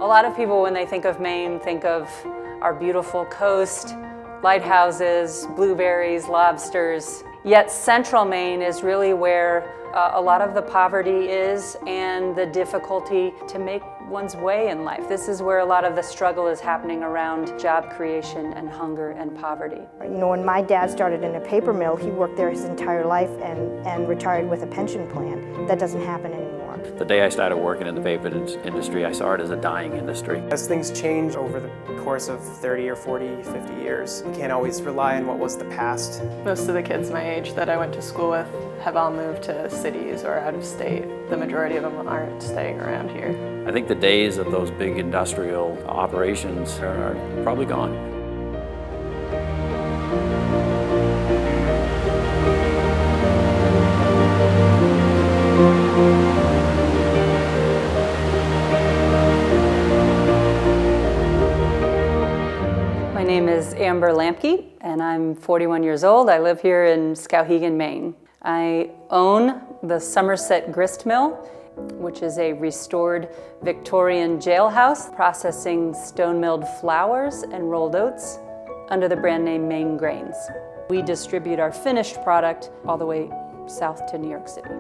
A lot of people, when they think of Maine, think of our beautiful coast, lighthouses, blueberries, lobsters. Yet central Maine is really where a lot of the poverty is and the difficulty to make one's way in life. This is where a lot of the struggle is happening around job creation and hunger and poverty. You know, when my dad started in a paper mill, he worked there his entire life and retired with a pension plan. That doesn't happen anymore. The day I started working in the paper industry, I saw it as a dying industry. As things change over the course of 30 or 40, 50 years, you can't always rely on what was the past. Most of the kids my age that I went to school with have all moved to cities or out of state. The majority of them aren't staying around here. I think the days of those big industrial operations are probably gone. My name is Amber Lambke, and I'm 41 years old. I live here in Skowhegan, Maine. I own the Somerset Grist Mill, which is a restored Victorian jailhouse processing stone-milled flours and rolled oats under the brand name Maine Grains. We distribute our finished product all the way south to New York City.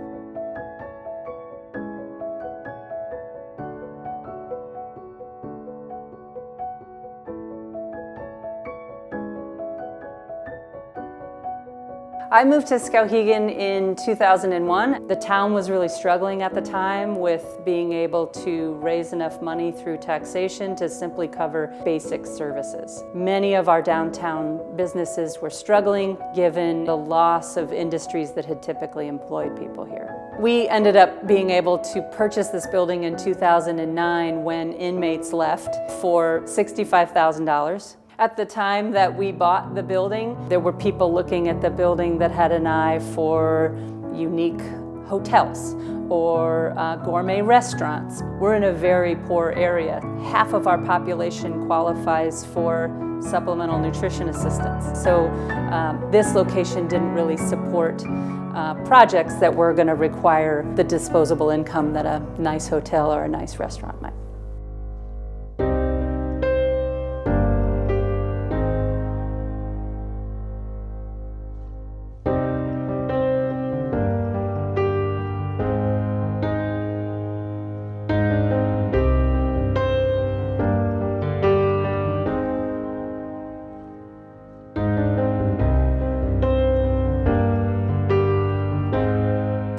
I moved to Skowhegan in 2001. The town was really struggling at the time with being able to raise enough money through taxation to simply cover basic services. Many of our downtown businesses were struggling given the loss of industries that had typically employed people here. We ended up being able to purchase this building in 2009 when inmates left for $65,000. At the time that we bought the building, there were people looking at the building that had an eye for unique hotels or gourmet restaurants. We're in a very poor area. Half of our population qualifies for supplemental nutrition assistance. So this location didn't really support projects that were going to require the disposable income that a nice hotel or a nice restaurant might.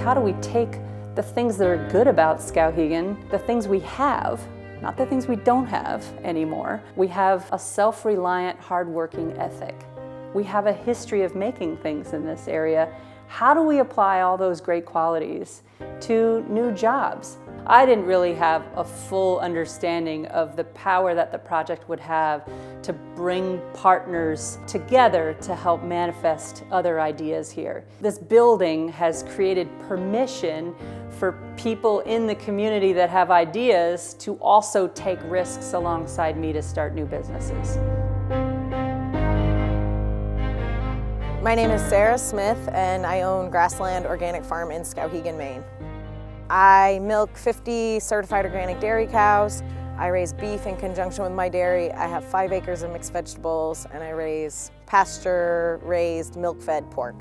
How do we take the things that are good about Skowhegan, the things we have, not the things we don't have anymore. We have a self-reliant, hardworking ethic. We have a history of making things in this area. How do we apply all those great qualities to new jobs? I didn't really have a full understanding of the power that the project would have to bring partners together to help manifest other ideas here. This building has created permission for people in the community that have ideas to also take risks alongside me to start new businesses. My name is Sarah Smith and I own Grassland Organic Farm in Skowhegan, Maine. I milk 50 certified organic dairy cows. I raise beef in conjunction with my dairy. I have 5 acres of mixed vegetables and I raise pasture-raised milk-fed pork.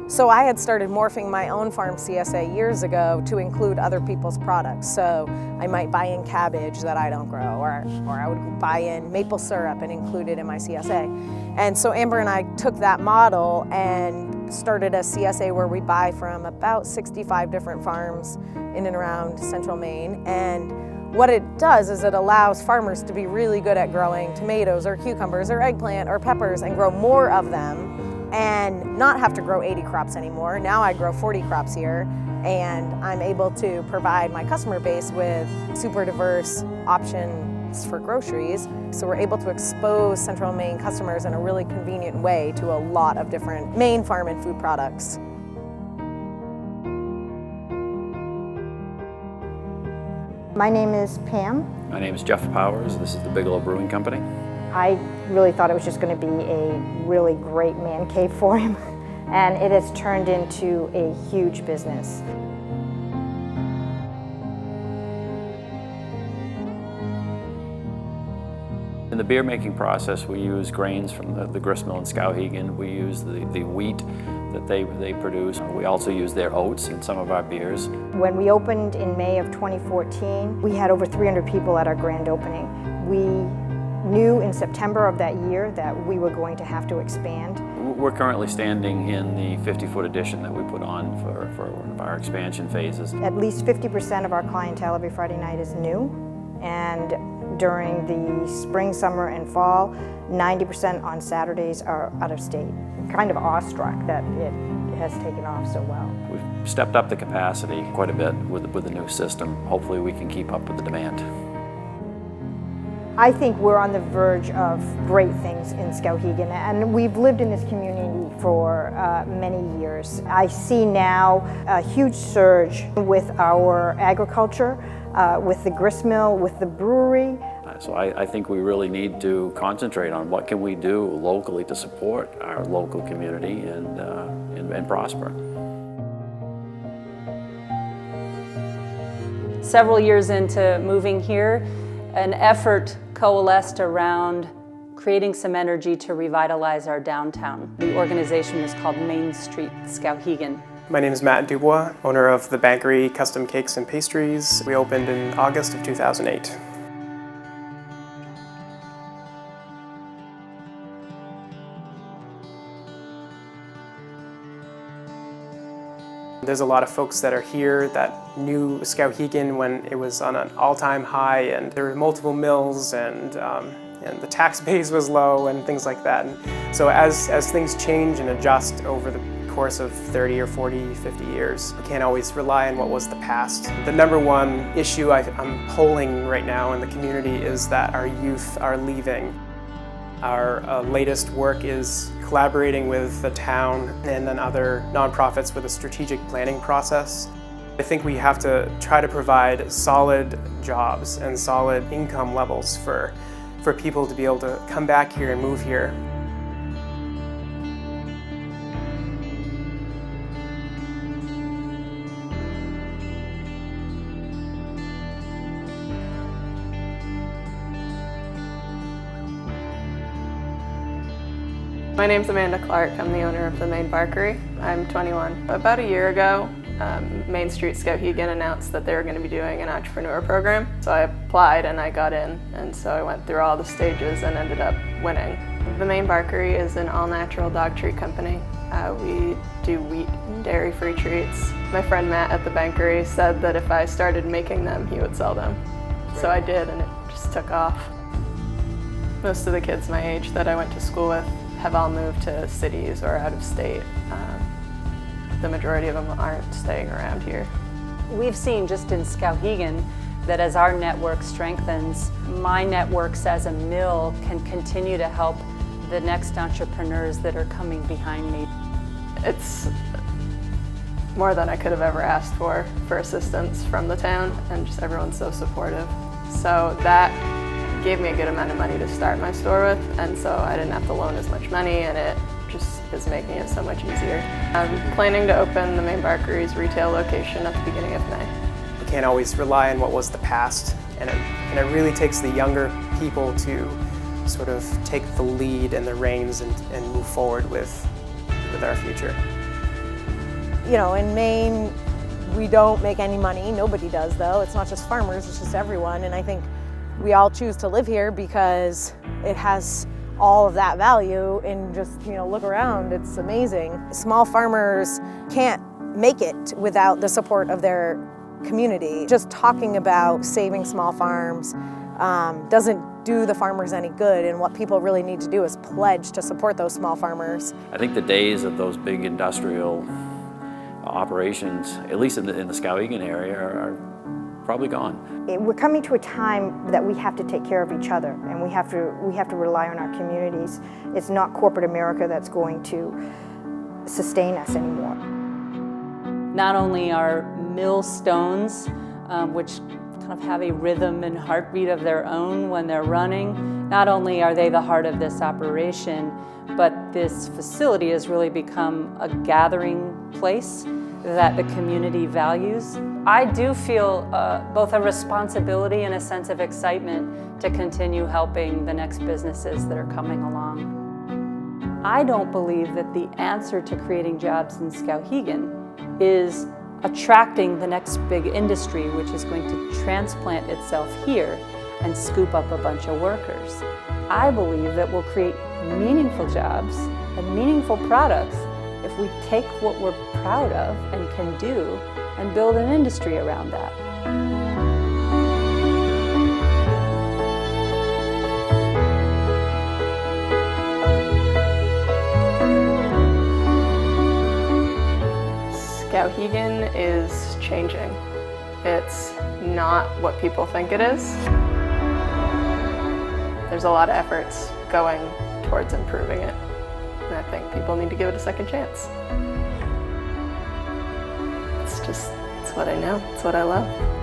So I had started morphing my own farm CSA years ago to include other people's products. So I might buy in cabbage that I don't grow, or I would buy in maple syrup and include it in my CSA. And so Amber and I took that model and started a CSA where we buy from about 65 different farms in and around central Maine. And what it does is it allows farmers to be really good at growing tomatoes or cucumbers or eggplant or peppers and grow more of them and not have to grow 80 crops anymore. Now I grow 40 crops here and I'm able to provide my customer base with super diverse options for groceries. So we're able to expose central Maine customers in a really convenient way to a lot of different Maine farm and food products. My name is Pam. My name is Jeff Powers. This is the Bigelow Brewing Company. I really thought it was just going to be a really great man cave for him, and it has turned into a huge business. In the beer making process, we use grains from the grist mill in Skowhegan. We use the wheat that they produce. We also use their oats in some of our beers. When we opened in May of 2014, we had over 300 people at our grand opening. We knew in September of that year that we were going to have to expand. We're currently standing in the 50-foot addition that we put on for one of our expansion phases. At least 50% of our clientele every Friday night is new, and during the spring, summer, and fall, 90% on Saturdays are out of state. Kind of awestruck that it has taken off so well. We've stepped up the capacity quite a bit with the new system. Hopefully we can keep up with the demand. I think we're on the verge of great things in Skowhegan, and we've lived in this community for many years. I see now a huge surge with our agriculture, with the grist mill, with the brewery. So I think we really need to concentrate on what can we do locally to support our local community and prosper. Several years into moving here, an effort coalesced around creating some energy to revitalize our downtown. The organization was called Main Street Skowhegan. My name is Matt Dubois, owner of the Bankery Custom Cakes and Pastries. We opened in August of 2008. There's a lot of folks that are here that knew Skowhegan when it was on an all-time high, and there were multiple mills, and the tax base was low and things like that. And so as things change and adjust over the course of 30 or 40, 50 years, we can't always rely on what was the past. The number one issue I'm polling right now in the community is that our youth are leaving. Our latest work is collaborating with the town and then other nonprofits with a strategic planning process. I think we have to try to provide solid jobs and solid income levels for people to be able to come back here and move here. My name's Amanda Clarke. I'm the owner of the Maine Bakery. I'm 21. About a year ago, Main Street Skowhegan announced that they were going to be doing an entrepreneur program. So I applied and I got in, and so I went through all the stages and ended up winning. The Maine Bakery is an all-natural dog treat company. We do wheat and dairy-free treats. My friend Matt at the Bankery said that if I started making them, he would sell them. So I did, and it just took off. Most of the kids my age that I went to school with have all moved to cities or out of state. The majority of them aren't staying around here. We've seen just in Skowhegan that as our network strengthens, my networks as a mill can continue to help the next entrepreneurs that are coming behind me. It's more than I could have ever asked for assistance from the town, and just everyone's so supportive. So that gave me a good amount of money to start my store with, and so I didn't have to loan as much money, and it just is making it so much easier. I'm planning to open the Maine Bakery's retail location at the beginning of May. We can't always rely on what was the past, and it really takes the younger people to sort of take the lead and the reins and move forward with our future. You know, in Maine, we don't make any money. Nobody does, though. It's not just farmers, it's just everyone, and I think we all choose to live here because it has all of that value, and just, you know, look around, it's amazing. Small farmers can't make it without the support of their community. Just talking about saving small farms doesn't do the farmers any good, and what people really need to do is pledge to support those small farmers. I think the days of those big industrial operations, at least in the Skowhegan area, are probably gone. We're coming to a time that we have to take care of each other, and we have to rely on our communities. It's not corporate America that's going to sustain us anymore. Not only are millstones, which kind of have a rhythm and heartbeat of their own when they're running. Not only are they the heart of this operation, but this facility has really become a gathering place that the community values. I do feel both a responsibility and a sense of excitement to continue helping the next businesses that are coming along. I don't believe that the answer to creating jobs in Skowhegan is attracting the next big industry, which is going to transplant itself here and scoop up a bunch of workers. I believe that we'll create meaningful jobs and meaningful products if we take what we're proud of and can do and build an industry around that. Skowhegan is changing. It's not what people think it is. There's a lot of efforts going towards improving it, and I think people need to give it a second chance. It's what I know, it's what I love.